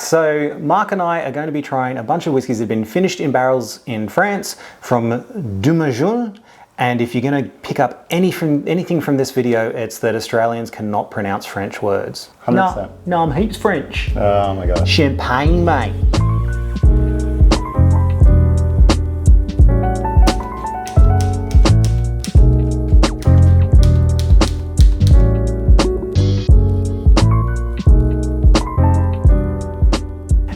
So Mark and I are going to be trying a bunch of whiskies that have been finished in barrels in France from Dumangin. And if you're going to pick up anything from this video, it's that Australians cannot pronounce French words. 100%. No, I'm heaps French. Oh my God. Champagne, mate.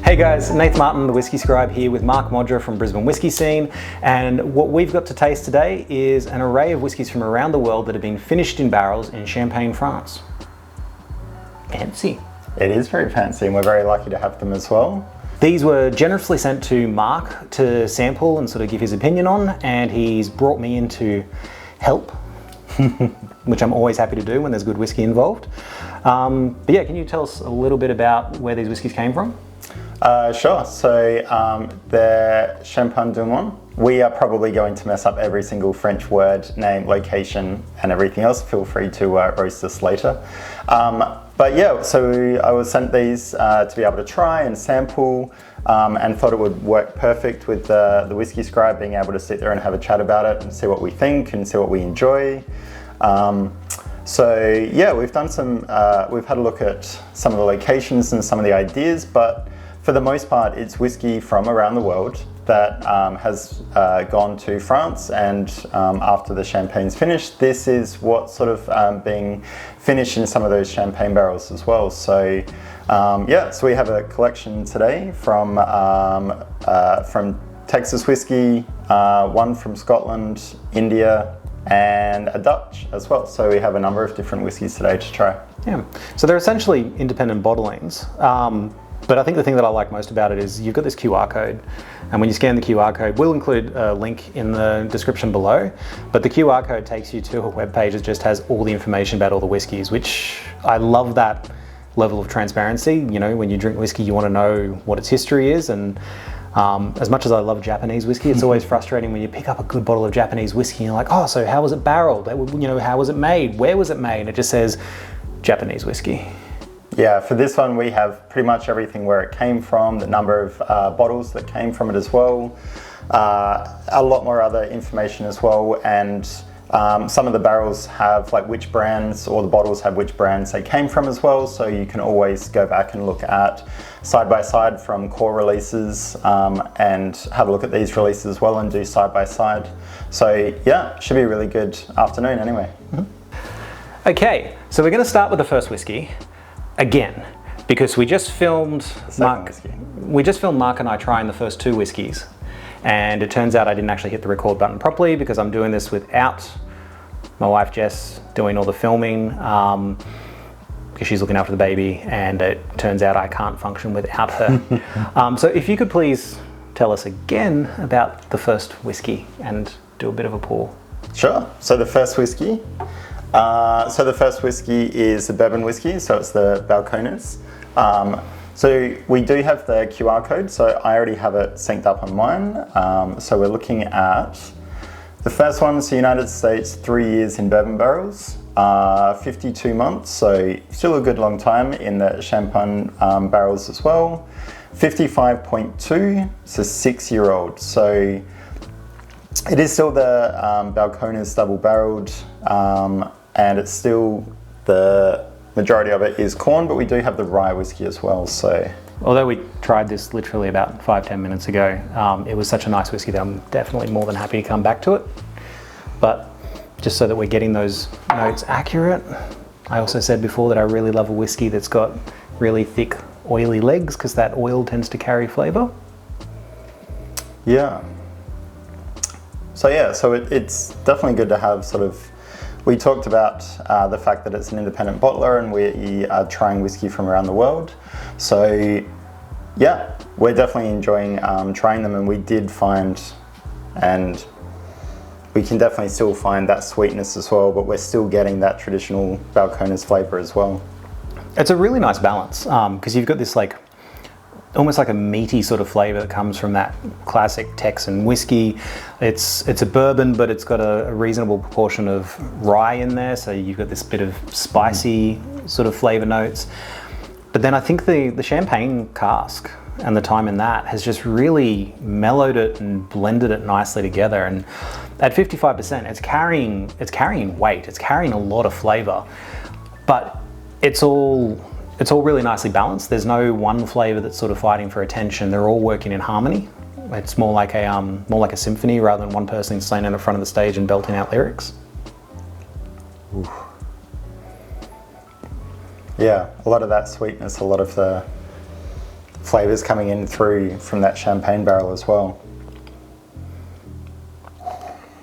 Hey guys, Nath Martyn, the Whisky Scribe here with Mark Modra from Brisbane Whisky Scene, and what we've got to taste today is an array of whiskies from around the world that have been finished in barrels in Champagne, France. Fancy. It is very fancy, and we're very lucky to have them as well. These were generously sent to Mark to sample and sort of give his opinion on, and he's brought me in to help, which I'm always happy to do when there's good whiskey involved. But yeah, can you tell us a little bit about where these whiskies came from? Sure. So they're Champagne Dumangin. We are probably going to mess up every single French word, name, location, and everything else. Feel free to roast us later. But yeah, so I was sent these to be able to try and sample, and thought it would work perfect with the Whisky Scribe, being able to sit there and have a chat about it and see what we think and see what we enjoy. So yeah, we've done some, we've had a look at some of the locations and some of the ideas, but for the most part, it's whiskey from around the world that has gone to France, and after the champagne's finished, this is what's sort of being finished in some of those champagne barrels as well. So yeah, so we have a collection today from Texas whiskey, one from Scotland, India, and a Dutch as well. So we have a number of different whiskies today to try. Yeah, so they're essentially independent bottlings. But I think the thing that I like most about it is you've got this QR code, and when you scan the QR code, we'll include a link in the description below, but the QR code takes you to a web page that just has all the information about all the whiskies, which I love that level of transparency. You know, when you drink whiskey, you want to know what its history is, and as much as I love Japanese whiskey, it's always frustrating when you pick up a good bottle of Japanese whiskey and you're like, oh, so how was it barreled? You know, how was it made? Where was it made? And it just says Japanese whiskey. Yeah, for this one we have pretty much everything where it came from, the number of bottles that came from it as well, a lot more other information as well, and some of the barrels have like which brands, or the bottles have which brands they came from as well, so you can always go back and look at side by side from core releases and have a look at these releases as well and do side by side. So yeah, should be a really good afternoon anyway. Mm-hmm. Okay, so we're going to start with the first whiskey. Again, because we just filmed Mark and I trying the first two whiskies, and it turns out I didn't actually hit the record button properly because I'm doing this without my wife Jess doing all the filming, because she's looking after the baby, and it turns out I can't function without her. So if you could please tell us again about the first whiskey and do a bit of a pour. Sure. So the first whiskey. So the first whiskey is the Brisbane Whisky, so it's the Balcones. So we do have the QR code, so I already have it synced up on mine. So we're looking at the first one, so United States, 3 years in bourbon barrels, 52 months, so still a good long time in the champagne barrels as well. 55.2, so 6-year-old. So it is still the Balcones double barreled, and it's still, the majority of it is corn, but we do have the rye whiskey as well. So although we tried this literally about 5-10 minutes ago, it was such a nice whiskey that I'm definitely more than happy to come back to it. But just so that we're getting those notes accurate, I also said before that I really love a whiskey that's got really thick oily legs, because that oil tends to carry flavour. Yeah. So yeah, so it's definitely good to have sort of, we talked about the fact that it's an independent bottler and we are trying whiskey from around the world. So yeah, we're definitely enjoying trying them, and we did find, and we can definitely still find that sweetness as well, but we're still getting that traditional Balcones flavour as well. It's a really nice balance, because you've got this like almost like a meaty sort of flavour that comes from that classic Texan whiskey. It's a bourbon, but it's got a reasonable proportion of rye in there, so you've got this bit of spicy sort of flavour notes. But But then I think the champagne cask and the time in that has just really mellowed it and blended it nicely together. And at 55%, it's carrying weight. It's carrying a lot of flavour, but it's all really nicely balanced. There's no one flavour that's sort of fighting for attention. They're all working in harmony. It's more like a symphony rather than one person standing in the front of the stage and belting out lyrics. Ooh. Yeah, a lot of that sweetness, a lot of the flavours coming in through from that champagne barrel as well.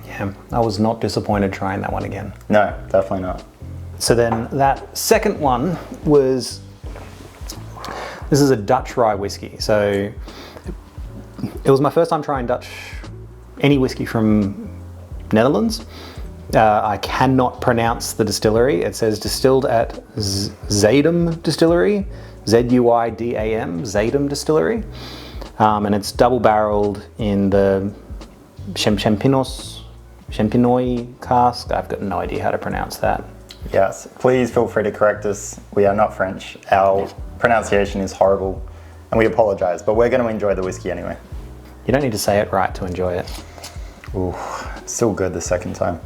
Yeah, I was not disappointed trying that one again. No, definitely not. So then that second one was, this is a Dutch rye whiskey. So it was my first time trying any whiskey from Netherlands. I cannot pronounce the distillery. It says distilled at Zuidam Distillery, Zuidam, Zuidam Distillery. And it's double barreled in the Champenoy cask. I've got no idea how to pronounce that. Yes, please feel free to correct us. We are not French. Our pronunciation is horrible and we apologise, but we're going to enjoy the whiskey anyway. You don't need to say it right to enjoy it. Ooh, still good the second time.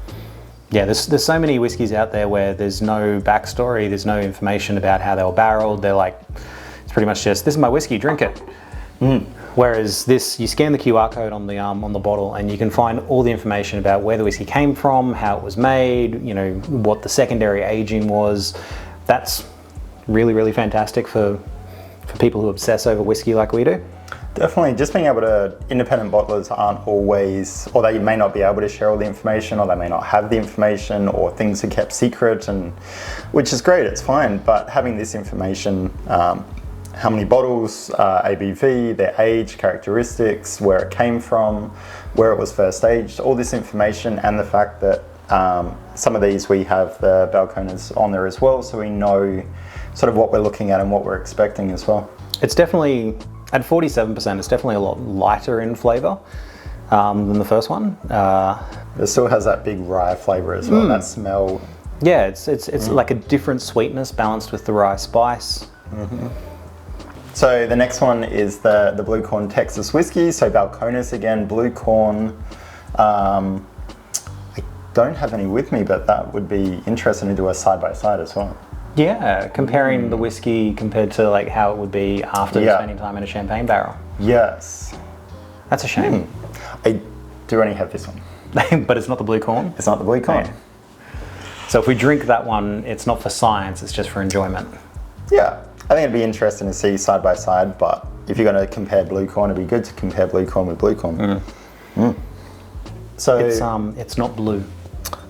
Yeah, there's so many whiskies out there where there's no backstory, there's no information about how they were barreled. They're like, it's pretty much just, this is my whiskey, drink it. Whereas this, you scan the QR code on the bottle and you can find all the information about where the whiskey came from, how it was made, you know, what the secondary aging was. That's really, really fantastic for people who obsess over whiskey like we do. Definitely, just being able to, independent bottlers aren't always, or they may not be able to share all the information, or they may not have the information, or things are kept secret, and which is great, it's fine, but having this information, how many bottles, ABV, their age, characteristics, where it came from, where it was first aged, all this information, and the fact that some of these we have the balcones on there as well, so we know sort of what we're looking at and what we're expecting as well. It's definitely, at 47%, it's definitely a lot lighter in flavour than the first one. It still has that big rye flavour as well, that smell. Yeah, it's like a different sweetness balanced with the rye spice. So the next one is the Blue Corn Texas whiskey. So Balcones again, Blue Corn. I don't have any with me, but that would be interesting to do a side by side as well. Yeah, comparing the whiskey compared to like how it would be after spending time in a champagne barrel. Yes. That's a shame. I do only have this one. But it's not the Blue Corn? It's not the Blue Corn. Yeah. So if we drink that one, it's not for science, it's just for enjoyment. Yeah, I think it'd be interesting to see side by side, but if you're going to compare Blue Corn, it'd be good to compare Blue Corn with Blue Corn. So it's not blue.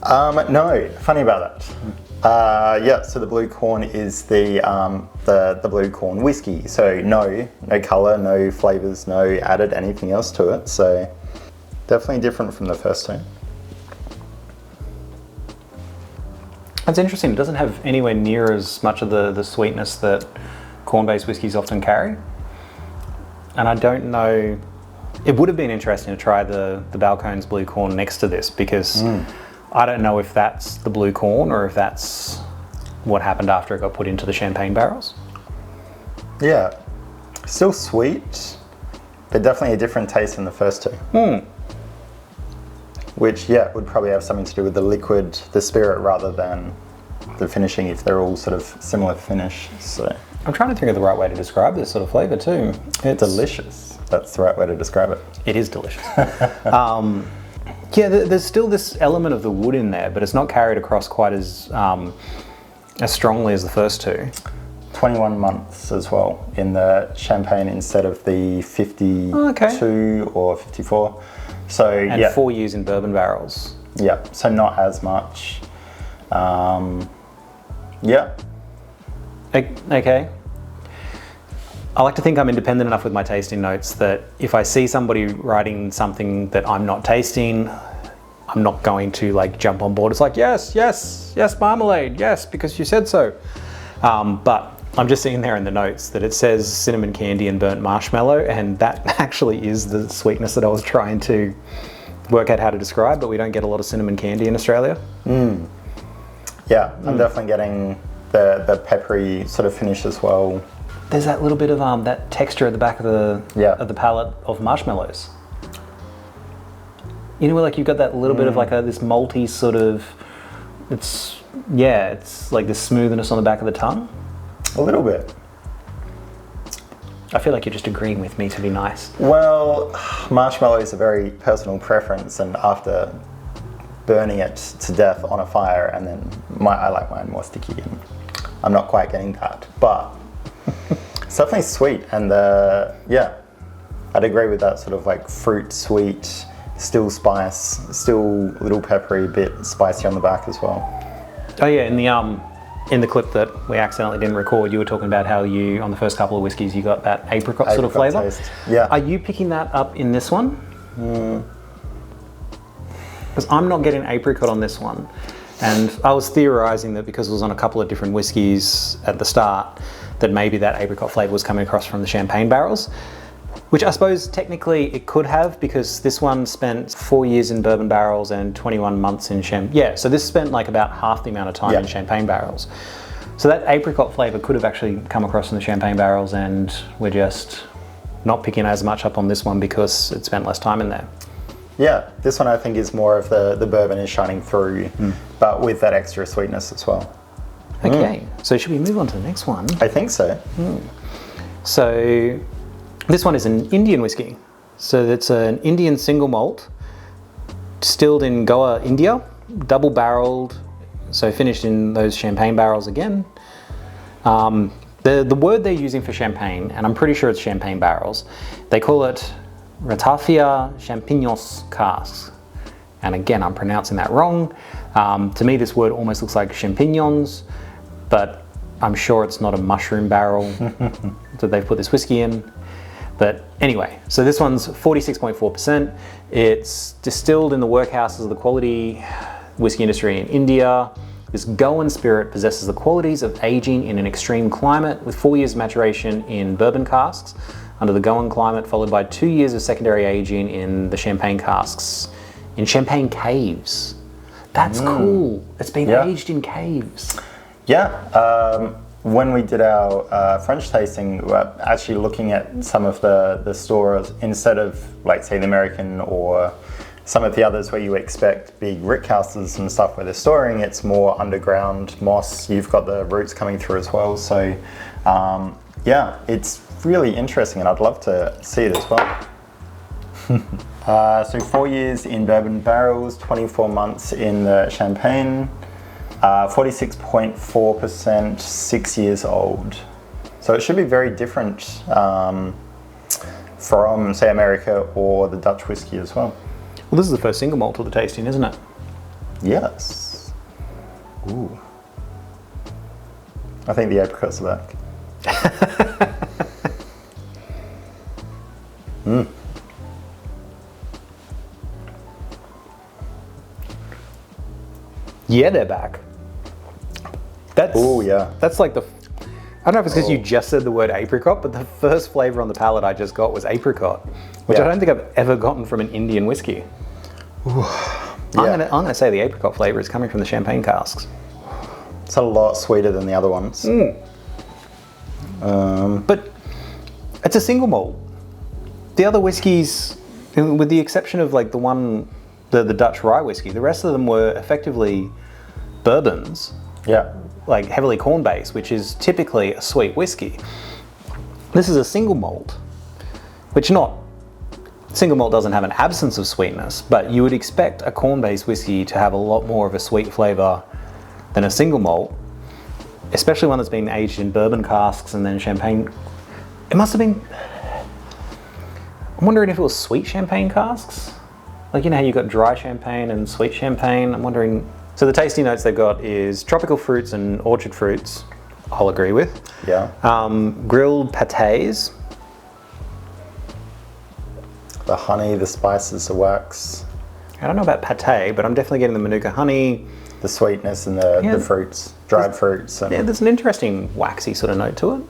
No, funny about that. Yeah, so the Blue Corn is the Blue Corn whiskey. So no colour, no flavours, no added anything else to it. So definitely different from the first two. That's interesting. It doesn't have anywhere near as much of the sweetness that corn-based whiskies often carry. And I don't know, it would have been interesting to try the Balcones Blue Corn next to this, because I don't know if that's the Blue Corn or if that's what happened after it got put into the champagne barrels. Yeah, still sweet, but definitely a different taste than the first two. Which, yeah, would probably have something to do with the liquid, the spirit, rather than the finishing, if they're all sort of similar finish. So I'm trying to think of the right way to describe this sort of flavour too. It's delicious. That's the right way to describe it. It is delicious. Yeah, there's still this element of the wood in there, but it's not carried across quite as strongly as the first two. 21 months as well in the champagne instead of the 52 or 54. So and 4 years in bourbon barrels. Yeah, so not as much. Yeah. Okay. I like to think I'm independent enough with my tasting notes that if I see somebody writing something that I'm not tasting, I'm not going to like jump on board. It's like, yes, marmalade, yes, because you said so. But I'm just seeing there in the notes that it says cinnamon candy and burnt marshmallow, and that actually is the sweetness that I was trying to work out how to describe, but we don't get a lot of cinnamon candy in Australia. Yeah, I'm definitely getting the peppery sort of finish as well. there's that little bit of that texture at the back of the palate of marshmallows. You know, like you've got that little bit of like this malty sort of, it's like this smoothness on the back of the tongue. A little bit. I feel like you're just agreeing with me to be nice. Well, marshmallow is a very personal preference, and after burning it to death on a fire, and then I like mine more sticky, and I'm not quite getting that, but it's definitely sweet, and I'd agree with that sort of like fruit sweet, still spice, still a little peppery, bit spicy on the back as well. Oh yeah, in the clip that we accidentally didn't record, you were talking about how you, on the first couple of whiskies, you got that apricot sort of flavour. Taste. Yeah. Are you picking that up in this one? Because I'm not getting apricot on this one. And I was theorising that because it was on a couple of different whiskies at the start, that maybe that apricot flavour was coming across from the champagne barrels. Which I suppose technically it could have, because this one spent 4 years in bourbon barrels and 21 months in champagne. Yeah, so this spent like about half the amount of time in champagne barrels. So that apricot flavour could have actually come across in the champagne barrels, and we're just not picking as much up on this one because it spent less time in there. Yeah, this one I think is more of the bourbon is shining through, but with that extra sweetness as well. Okay, so should we move on to the next one? I think so. So this one is an Indian whiskey. So it's an Indian single malt, distilled in Goa, India, double barreled, so finished in those champagne barrels again. The word they're using for champagne, and I'm pretty sure it's champagne barrels, they call it Ratafia Champignons casks. And again, I'm pronouncing that wrong. To me, this word almost looks like champignons, but I'm sure it's not a mushroom barrel that they've put this whiskey in. But anyway, so this one's 46.4%. It's distilled in the workhouses of the quality whiskey industry in India. This Goan spirit possesses the qualities of aging in an extreme climate, with 4 years of maturation in bourbon casks under the Goan climate, followed by 2 years of secondary aging in the champagne casks, in champagne caves. That's cool. It's been aged in caves. Yeah. When we did our French tasting, we were actually looking at some of the stores, instead of like say the American or some of the others where you expect big rick houses and stuff where they're storing, it's more underground moss. You've got the roots coming through as well. So yeah, it's really interesting, and I'd love to see it as well. So 4 years in bourbon barrels, 24 months in the champagne. 46.4%, 6 years old. So it should be very different from, say, America or the Dutch whiskey as well. Well, this is the first single malt of the tasting, isn't it? Yes. Ooh. I think the apricots are back. Yeah, they're back. That's like the, I don't know if it's because you just said the word apricot, but the first flavour on the palate I just got was apricot, which I don't think I've ever gotten from an Indian whiskey. I'm gonna say the apricot flavour is coming from the champagne casks. It's a lot sweeter than the other ones. But it's a single malt. The other whiskies, with the exception of like the Dutch rye whiskey, the rest of them were effectively bourbons. Yeah. Like heavily corn based, which is typically a sweet whiskey. This is a single malt, single malt doesn't have an absence of sweetness, but you would expect a corn based whiskey to have a lot more of a sweet flavour than a single malt, especially one that's been aged in bourbon casks and then champagne. It must have been, I'm wondering if it was sweet champagne casks? Like, you know how you got dry champagne and sweet champagne? I'm wondering. So the tasty notes they've got is tropical fruits and orchard fruits, I'll agree with. Yeah. Grilled pâtés. The honey, the spices, the wax. I don't know about pâté, but I'm definitely getting the Manuka honey. The sweetness and the fruits, dried fruits. And there's an interesting waxy sort of note to it.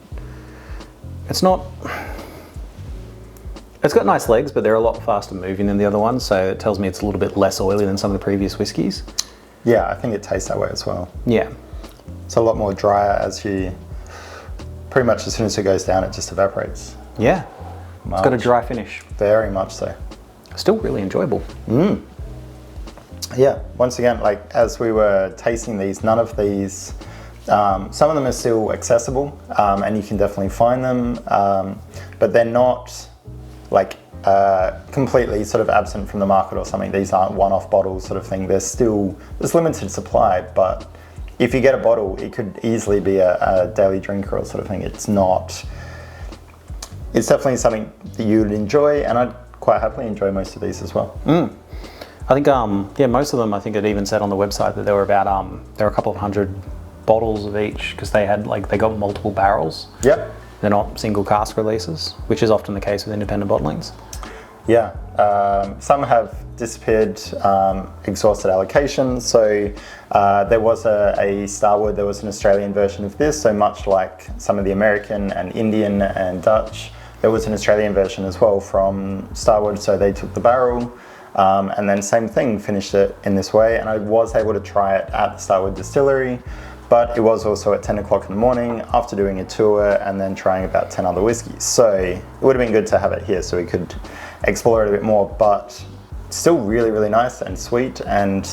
It's got nice legs, but they're a lot faster moving than the other ones, so it tells me it's a little bit less oily than some of the previous whiskies. Yeah, I think it tastes that way as well. Yeah. It's a lot more drier as you pretty much as soon as it goes down, it just evaporates. Yeah, it's got a dry finish. Very much so. Still really enjoyable. Yeah, once again, like as we were tasting these, none of these, some of them are still accessible, and you can definitely find them, but they're not like completely sort of absent from the market or something. These aren't one-off bottles sort of thing. There's limited supply, but if you get a bottle, it could easily be a daily drinker or sort of thing. It's definitely something that you would enjoy, and I'd quite happily enjoy most of these as well. I think, yeah, most of them, I think it even said on the website that there were about, there were a couple of hundred bottles of each, because they had, like, they got multiple barrels. Yep. They're not single cask releases, which is often the case with independent bottlings. Yeah, some have disappeared, exhausted allocations. So there was a Starward, there was an Australian version of this. So much like some of the American and Indian and Dutch, there was an Australian version as well from Starward. So they took the barrel and then same thing, finished it in this way. And I was able to try it at the Starward distillery, but it was also at 10 o'clock in the morning after doing a tour and then trying about 10 other whiskies. So it would have been good to have it here so we could explore it a bit more, but still really, really nice and sweet. And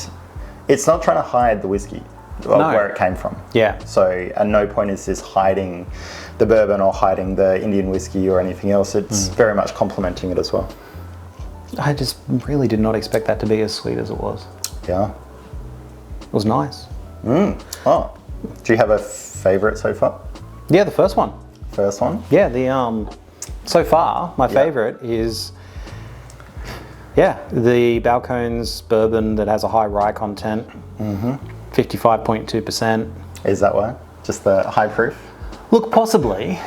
it's not trying to hide the whiskey, where it came from. Yeah. So at no point is this hiding the bourbon or hiding the Indian whiskey or anything else. It's very much complementing it as well. I just really did not expect that to be as sweet as it was. Yeah. It was nice. Oh, do you have a favourite so far? Yeah, the first one. First one? Yeah, the so far my favourite is the Balcones bourbon that has a high rye content. 55.2%. Is that why? Just the high proof? Look, possibly.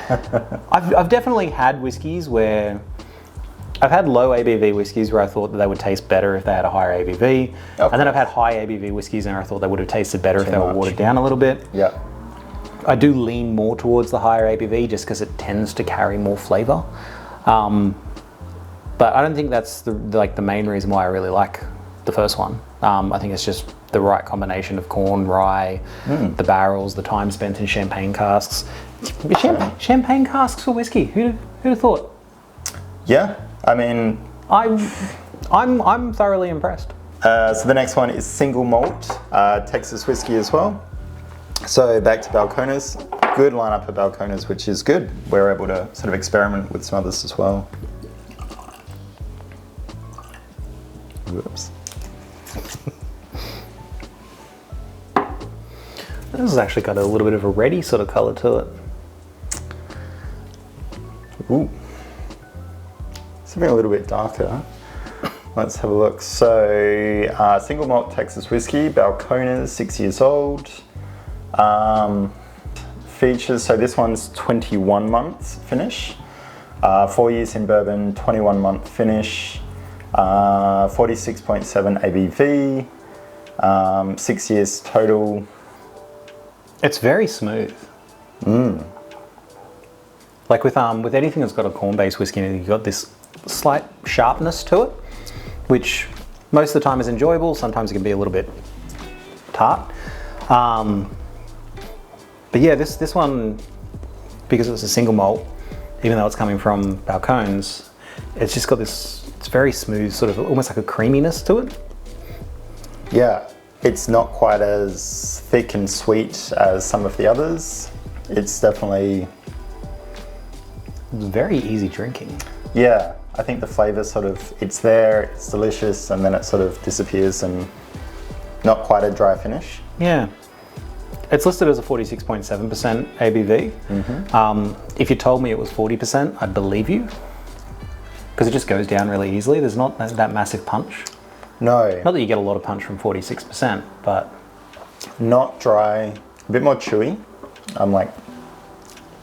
I've definitely had whiskies where I've had low ABV whiskies where I thought that they would taste better if they had a higher ABV. And then I've had high ABV whiskies and I thought they would have tasted better if they were watered down a little bit. Yeah. I do lean more towards the higher ABV just because it tends to carry more flavour. But I don't think that's the main reason why I really like the first one. I think it's just the right combination of corn, rye, the barrels, the time spent in champagne casks. Champagne casks for whiskey, who'd have thought? Yeah, I mean, I'm thoroughly impressed. So the next one is single malt, Texas whiskey as well. So back to Balcones, good lineup of Balcones, which is good. We're able to sort of experiment with some others as well. Whoops. This has actually got a little bit of a reddy sort of colour to it. Ooh. Something a little bit darker. Let's have a look. So, single malt Texas whiskey, Balcones, 6 years old. Features, so this one's 21 months finish. 4 years in bourbon, 21 month finish. 46.7 ABV. 6 years total. It's very smooth. Like with anything that's got a corn-based whiskey in it, you've got this slight sharpness to it, which most of the time is enjoyable. Sometimes it can be a little bit tart. But yeah, this one, because it's a single malt, even though it's coming from Balcones, it's just got this, it's very smooth, sort of almost like a creaminess to it. Yeah, it's not quite as thick and sweet as some of the others. It's definitely very easy drinking. Yeah, I think the flavour sort of, it's there, it's delicious, and then it sort of disappears and not quite a dry finish. Yeah. It's listed as a 46.7% ABV. If you told me it was 40%, I'd believe you, because it just goes down really easily. There's not that massive punch. No. Not that you get a lot of punch from 46%, but... Not dry, a bit more chewy. I'm like,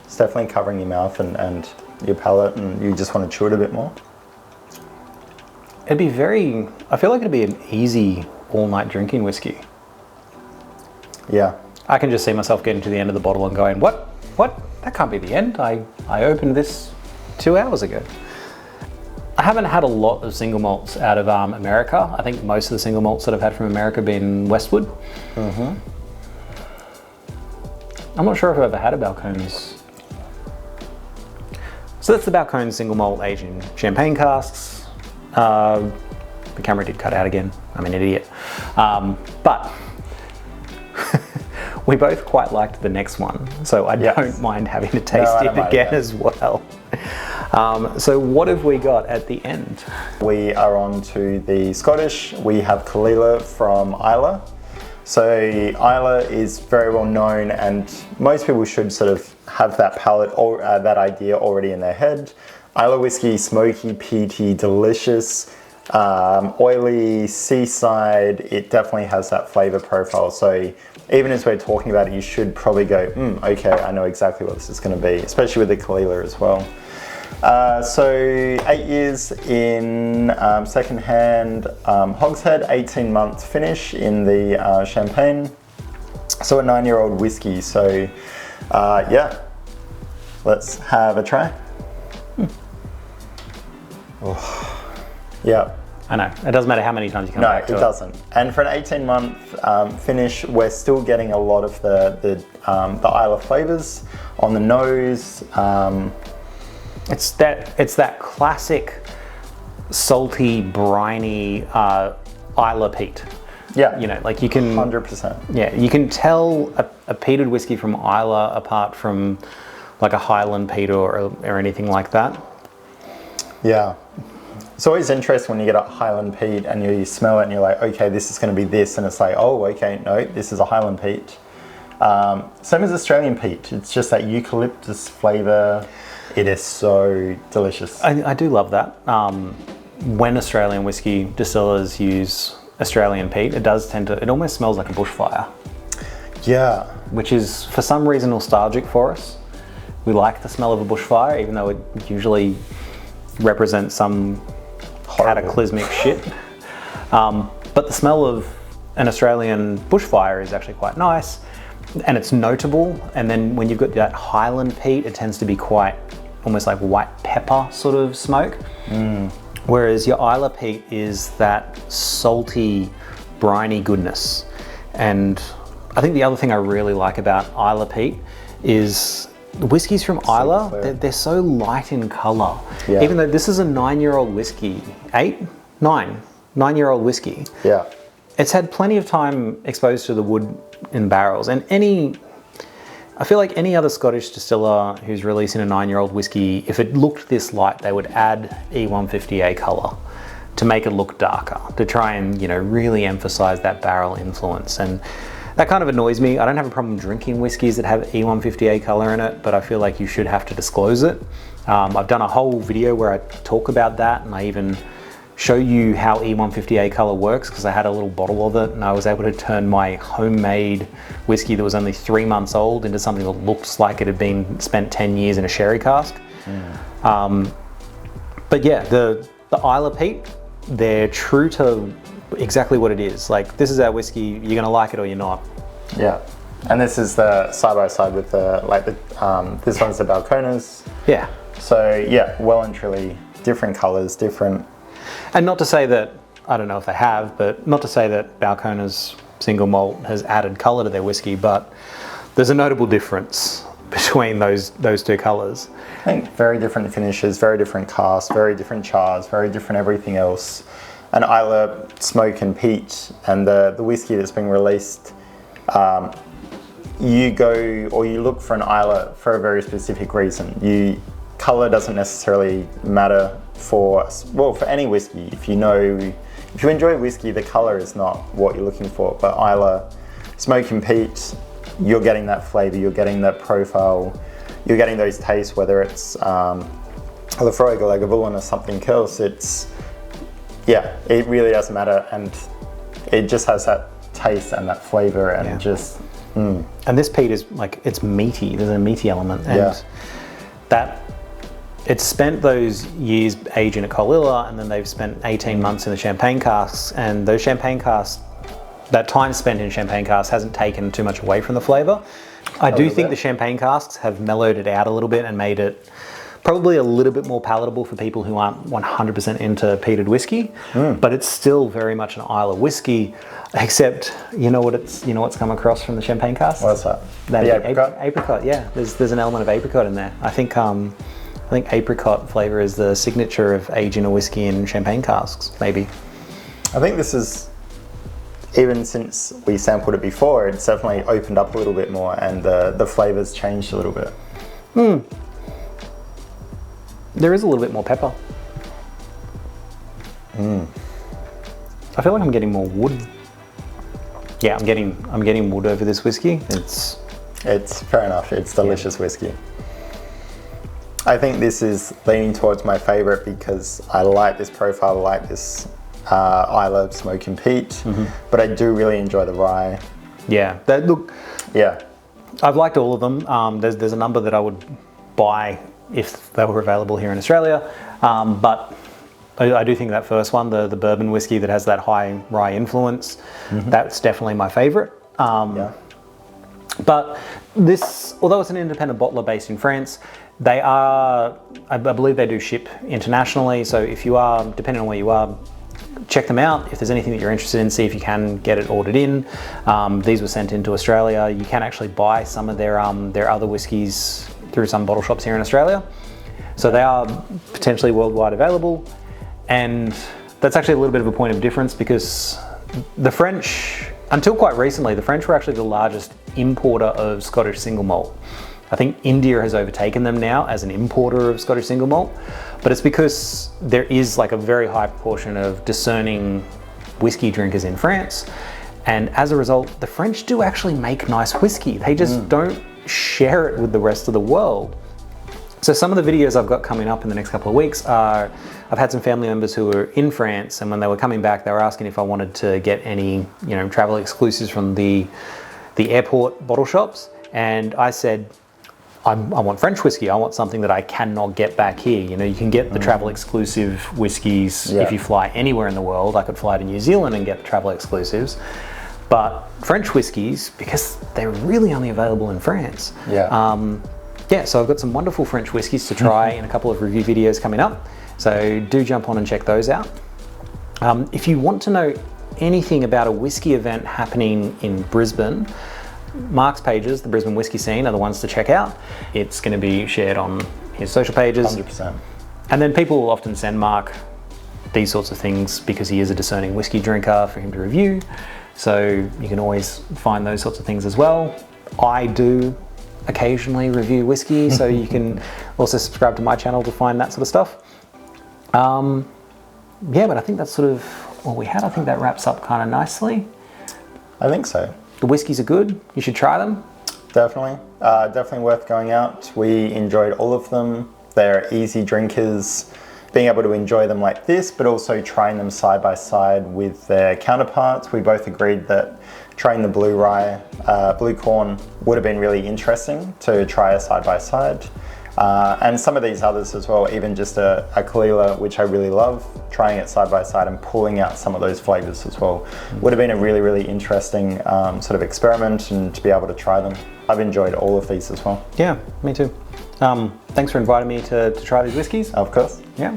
it's definitely covering your mouth and your palate, and you just want to chew it a bit more. It'd be very, I feel like it'd be an easy all-night drinking whiskey. Yeah. I can just see myself getting to the end of the bottle and going, what? That can't be the end. I opened this 2 hours ago. I haven't had a lot of single malts out of America. I think most of the single malts that I've had from America have been Westwood. I'm not sure if I've ever had a Balcones So that's the Balcones single malt aged in champagne casks. The camera did cut out again. I'm an idiot. But we both quite liked the next one, so I don't mind having to taste it again as well. So what have we got at the end? We are on to the Scottish. We have Kalila from Islay. So Islay is very well known, and most people should sort of have that palate or that idea already in their head. Islay whiskey, smoky, peaty, delicious, oily, seaside. It definitely has that flavor profile. So even as we're talking about it, you should probably go, okay, I know exactly what this is going to be, especially with the Kalila as well. So 8 years in second-hand hogshead, 18-month finish in the champagne. So a 9-year-old whiskey. So yeah, let's have a try. Oh, yeah. I know, it doesn't matter how many times you come back to it. No, it doesn't. And for an 18-month finish, we're still getting a lot of the Islay flavours on the nose. It's that classic salty, briny Islay peat. Yeah. You know, like you can 100%. Yeah, you can tell a peated whiskey from Islay apart from like a Highland peat or anything like that. Yeah. It's always interesting when you get a Highland peat and you smell it and you're like, okay, this is going to be this, and it's like, oh, okay, no, this is a Highland peat. Same as Australian peat. It's just that eucalyptus flavour. It is so delicious. I do love that. When Australian whiskey distillers use Australian peat, it does tend to, it almost smells like a bushfire. Yeah. Which is for some reason nostalgic for us. We like the smell of a bushfire, even though it usually represents some cataclysmic shit. But the smell of an Australian bushfire is actually quite nice, and it's notable. And then when you've got that Highland peat, it tends to be quite almost like white pepper sort of smoke. Whereas your Islay peat is that salty, briny goodness. And I think the other thing I really like about Islay peat is the whiskies from Islay, they're so light in colour. Yeah. Even though this is a 9-year-old whiskey, 9-year-old whiskey. Yeah. It's had plenty of time exposed to the wood in barrels. And I feel like any other Scottish distiller who's releasing a 9-year-old whiskey, if it looked this light, they would add E150A colour to make it look darker, to try and, you know, really emphasise that barrel influence. And that kind of annoys me. I don't have a problem drinking whiskies that have E150A colour in it, but I feel like you should have to disclose it. I've done a whole video where I talk about that, and I even show you how E150A colour works, because I had a little bottle of it and I was able to turn my homemade whiskey that was only 3 months old into something that looks like it had been spent 10 years in a sherry cask. But yeah, the Islay peat, they're true to exactly what it is. Like, this is our whiskey, you're gonna like it or you're not. Yeah. And this is the side by side with this one's the Balcones. Yeah. So yeah, well and truly different colours, different. And not to say that, I don't know if they have, but not to say that Balcones single malt has added colour to their whiskey, but there's a notable difference between those two colours. I think very different finishes, very different casks, very different chars, very different everything else. And Islay smoke and peat, and the whiskey that's being released, you go or you look for an Islay for a very specific reason. Colour doesn't necessarily matter for any whiskey. If you enjoy whiskey, the colour is not what you're looking for. But Islay, smoke and peat, you're getting that flavour, you're getting that profile, you're getting those tastes, whether it's Lafroig or Lagavulin or something else. It really doesn't matter, and it just has that taste and that flavour and just. And this peat is like, it's meaty. There's a meaty element, and that it's spent those years aging at Kalila, and then they've spent 18 months in the champagne casks, and those champagne casks, that time spent in champagne casks hasn't taken too much away from the flavour. I do think the champagne casks have mellowed it out a little bit and made it probably a little bit more palatable for people who aren't 100% into peated whiskey, but it's still very much an Islay whiskey, except you know what's come across from the champagne cask? What's that? The apricot? Apricot, yeah. There's an element of apricot in there. I think I think apricot flavour is the signature of aging a whiskey in champagne casks, maybe. I think this is, even since we sampled it before, it's definitely opened up a little bit more and the flavours changed a little bit. There is a little bit more pepper. I feel like I'm getting more wood. Yeah, I'm getting wood over this whiskey. It's fair enough. It's delicious whiskey. I think this is leaning towards my favourite because I like this profile, I like this Isla Smoke and Peat, but I do really enjoy the rye. Yeah, I've liked all of them. There's a number that I would buy if they were available here in Australia, but I do think that first one, the bourbon whiskey that has that high rye influence, that's definitely my favourite. But this, although it's an independent bottler based in France, they are, I believe they do ship internationally. So if you are, depending on where you are, check them out. If there's anything that you're interested in, see if you can get it ordered in. These were sent into Australia. You can actually buy some of their other whiskies through some bottle shops here in Australia. So they are potentially worldwide available. And that's actually a little bit of a point of difference because the French, until quite recently, the French were actually the largest importer of Scottish single malt. I think India has overtaken them now as an importer of Scottish single malt, but it's because there is like a very high proportion of discerning whiskey drinkers in France. And as a result, the French do actually make nice whiskey. They just don't share it with the rest of the world. So some of the videos I've got coming up in the next couple of weeks are, I've had some family members who were in France, and when they were coming back, they were asking if I wanted to get any, travel exclusives from the airport bottle shops. And I said, I want French whiskey. I want something that I cannot get back here. You can get the travel exclusive whiskies if you fly anywhere in the world. I could fly to New Zealand and get the travel exclusives. But French whiskies, because they're really only available in France. So I've got some wonderful French whiskies to try in a couple of review videos coming up. So do jump on and check those out. If you want to know anything about a whiskey event happening in Brisbane, Mark's pages, the Brisbane Whisky Scene, are the ones to check out. It's going to be shared on his social pages. 100%. And then people will often send Mark these sorts of things because he is a discerning whiskey drinker for him to review. So you can always find those sorts of things as well. I do occasionally review whiskey, so you can also subscribe to my channel to find that sort of stuff. But I think that's sort of all we had. I think that wraps up kind of nicely. I think so. The whiskies are good. You should try them. Definitely. Definitely worth going out. We enjoyed all of them. They're easy drinkers. Being able to enjoy them like this, but also trying them side by side with their counterparts. We both agreed that trying the blue rye, blue corn would have been really interesting to try a side by side. And some of these others as well, even just a Kalila, which I really love, trying it side by side and pulling out some of those flavours as well. Would have been a really, really interesting sort of experiment, and to be able to try them. I've enjoyed all of these as well. Yeah, me too. Thanks for inviting me to try these whiskies. Of course. Yeah.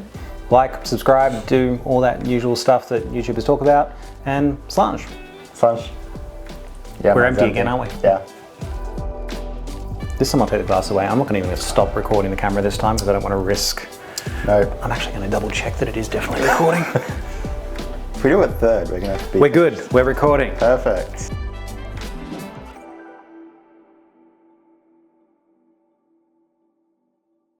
Like, subscribe, do all that usual stuff that YouTubers talk about, and slange. Slange. Yeah, we're empty again, aren't we? Yeah. This time I'll take the glass away. I'm not going to even stop recording the camera this time because I don't want to risk. No. I'm actually going to double check that it is definitely recording. If we do a third, we're going to have to be... We're good. We're recording. Perfect.